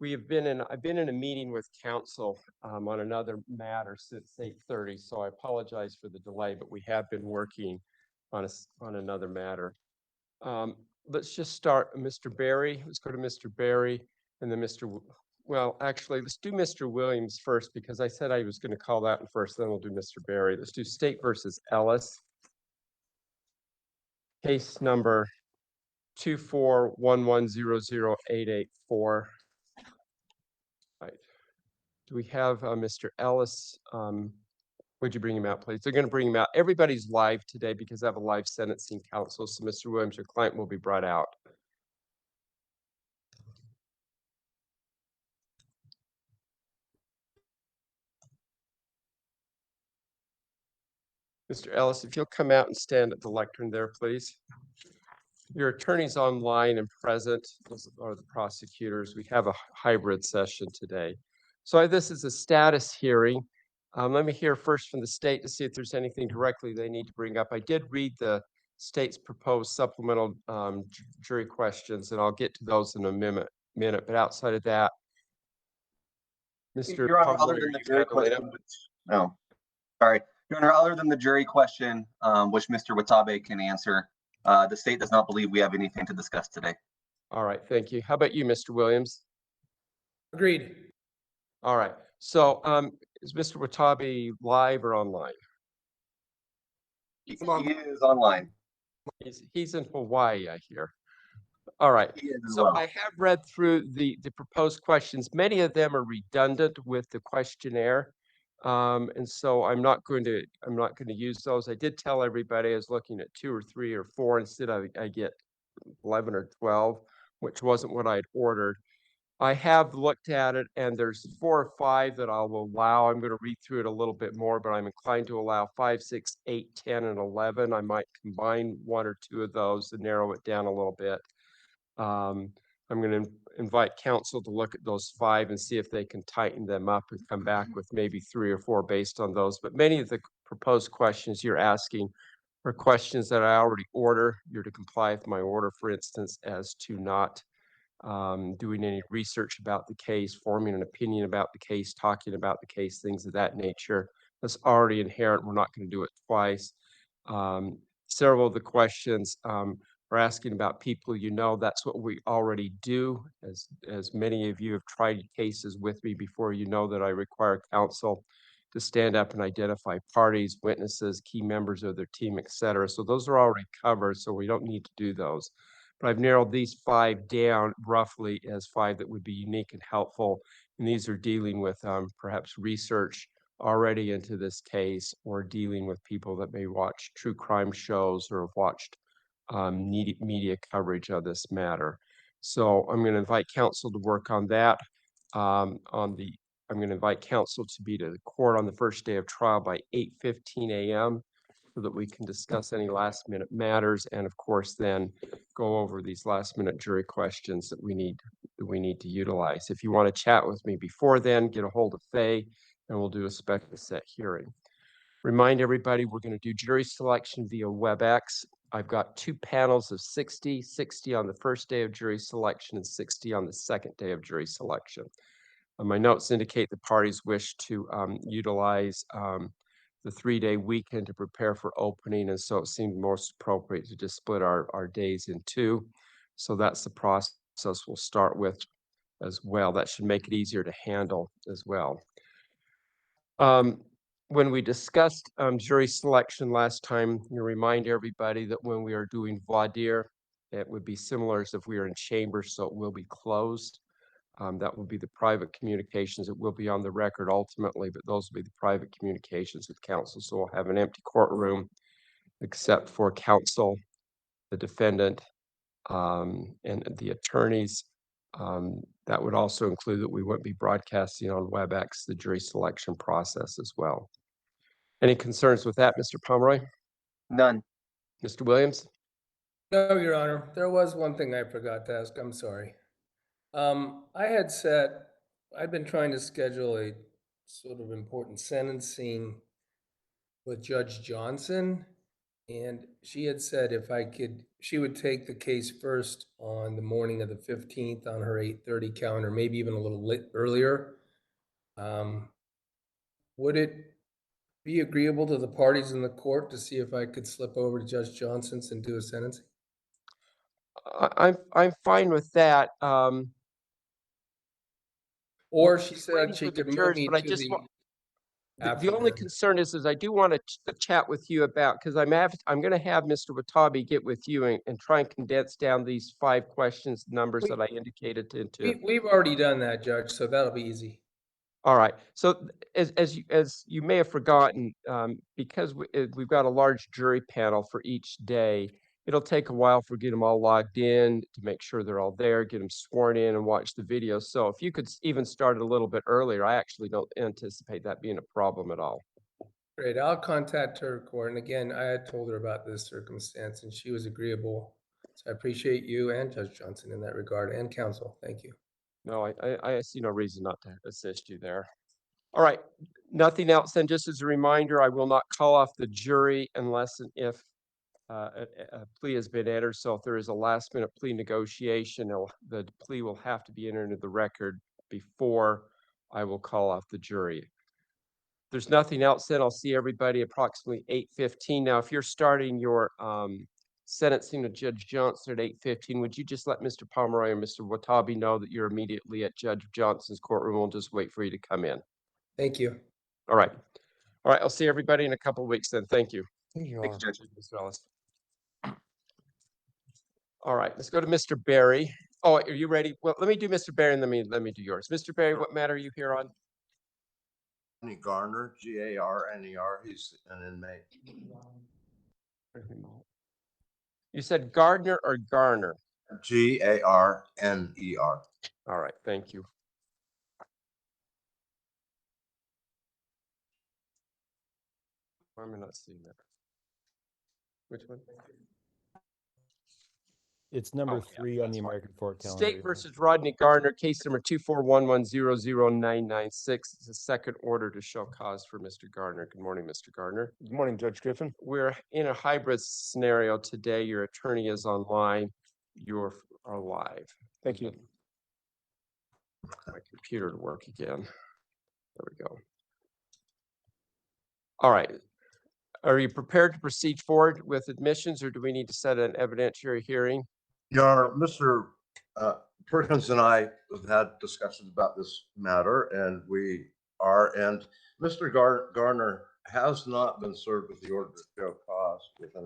I've been in a meeting with council on another matter since 8:30, so I apologize for the delay, but we have been working on another matter. Let's just start, Mr. Barry. Let's go to Mr. Barry and then well, actually, let's do Mr. Williams first because I said I was going to call that one first, then we'll do Mr. Barry. Let's do State versus Ellis. Case number 241100884. Right. Do we have Mr. Ellis? Would you bring him out, please? They're going to bring him out. Everybody's live today because I have a live sentencing counsel. So, Mr. Williams, your client will be brought out. Mr. Ellis, if you'll come out and stand at the lectern there, please. Your attorney's online and present, those are the prosecutors. We have a hybrid session today. So this is a status hearing. Let me hear first from the state to see if there's anything directly they need to bring up. I did read the state's proposed supplemental jury questions, and I'll get to those in a minute. But outside of that, Mr. Your Honor, Pomeroy, other than the you jury handling it? question, no, sorry. Your Honor, other than the jury question, which Mr. Watabe can answer, the state does not believe we have anything to discuss today. All right, thank you. How about you, Mr. Williams? Agreed. All right. So is Mr. Watabe live or online? He is online. He's in Hawaii, I hear. All right. So I have read through the proposed questions. Many of them are redundant with the questionnaire. And so I'm not going to use those. I did tell everybody I was looking at 2 or 3 or 4. Instead, I get 11 or 12, which wasn't what I'd ordered. I have looked at it, and there's 4 or 5 that I'll allow. I'm going to read through it a little bit more, but I'm inclined to allow 5, 6, 8, 10, and 11. I might combine 1 or 2 of those and narrow it down a little bit. I'm going to invite counsel to look at those 5 and see if they can tighten them up and come back with maybe 3 or 4 based on those. But many of the proposed questions you're asking are questions that I already order. You're to comply with my order, for instance, as to not doing any research about the case, forming an opinion about the case, talking about the case, things of that nature. That's already inherent. We're not going to do it twice. Several of the questions are asking about people you know. That's what we already do. As many of you have tried cases with me before, you know that I require counsel to stand up and identify parties, witnesses, key members of their team, etc. So those are already covered, so we don't need to do those. But I've narrowed these 5 down roughly as 5 that would be unique and helpful. And these are dealing with perhaps research already into this case, or dealing with people that may watch true crime shows or have watched media coverage of this matter. So I'm going to invite counsel to work on that. I'm going to invite counsel to be to the court on the first day of trial by 8:15 a.m. so that we can discuss any last minute matters, and of course then go over these last minute jury questions that we need to utilize. If you want to chat with me before then, get a hold of Faye and we'll do a special set hearing. Remind everybody we're going to do jury selection via Webex. I've got 2 panels of 60 on the first day of jury selection and 60 on the second day of jury selection. My notes indicate the parties wish to utilize the 3-day weekend to prepare for opening, and so it seemed most appropriate to just split our days in 2. So that's the process we'll start with as well. That should make it easier to handle as well. When we discussed jury selection last time, you remind everybody that when we are doing voir dire, it would be similar as if we were in chambers, so it will be closed. That will be the private communications. It will be on the record ultimately, but those will be the private communications with counsel. So we'll have an empty courtroom except for counsel, the defendant, and the attorneys. That would also include that we wouldn't be broadcasting on Webex the jury selection process as well. Any concerns with that, Mr. Pomeroy? None. Mr. Williams? No, Your Honor. There was one thing I forgot to ask. I'm sorry. I'd been trying to schedule a sort of important sentencing with Judge Johnson, And she had said if I could, she would take the case first on the morning of the 15th on her 8:30 calendar, maybe even a little earlier. Would it be agreeable to the parties in the court to see if I could slip over to Judge Johnson's and do a sentencing? I'm fine with that. Or We're she just said waiting she for the could move jurors, me but I to just the want, the only afternoon. concern is I do want to chat with you about, because I'm going to have Mr. Watabe get with you and try and condense down these 5 questions, numbers that I indicated into. We've already done that, Judge, so that'll be easy. All right. So as you may have forgotten, because we've got a large jury panel for each day, it'll take a while for get them all logged in to make sure they're all there, get them sworn in and watch the video. So if you could even start a little bit earlier, I actually don't anticipate that being a problem at all. Great, I'll contact her court. And again, I had told her about this circumstance and she was agreeable. So I appreciate you and Judge Johnson in that regard and counsel. Thank you. No, I see no reason not to assist you there. All right. Nothing else then. Just as a reminder, I will not call off the jury unless and if a plea has been entered. So if there is a last minute plea negotiation, the plea will have to be entered into the record before I will call off the jury. If there's nothing else, then I'll see everybody approximately 8:15. Now, if you're starting your sentencing of Judge Johnson at 8:15, would you just let Mr. Pomeroy or Mr. Watabe know that you're immediately at Judge Johnson's courtroom? We'll just wait for you to come in. Thank you. All right. All right. I'll see everybody in a couple of weeks then. Thank you. Thank you, Judge. Mr. Ellis. All right, let's go to Mr. Barry. Oh, are you ready? Well, let me do Mr. Barry and let me do yours. Mr. Barry, what matter are you here on? Garner, Garner. He's an inmate. You said Gardner or Garner? Garner. All right, thank you. Why am I not seeing that? Which one? It's number Oh, 3 on the American Court calendar. State versus Rodney Gardner, case number 241100996. It's a second order to show cause for Mr. Gardner. Good morning, Mr. Gardner. Good morning, Judge Griffin. We're in a hybrid scenario today. Your attorney is online. You're live. Thank you. My computer to work again. There we go. All right. Are you prepared to proceed forward with admissions, or do we need to set an evidentiary hearing? Your Honor, Mr. Perkins and I have had discussions about this matter, and Mr. Garner has not been served with the order to show cause within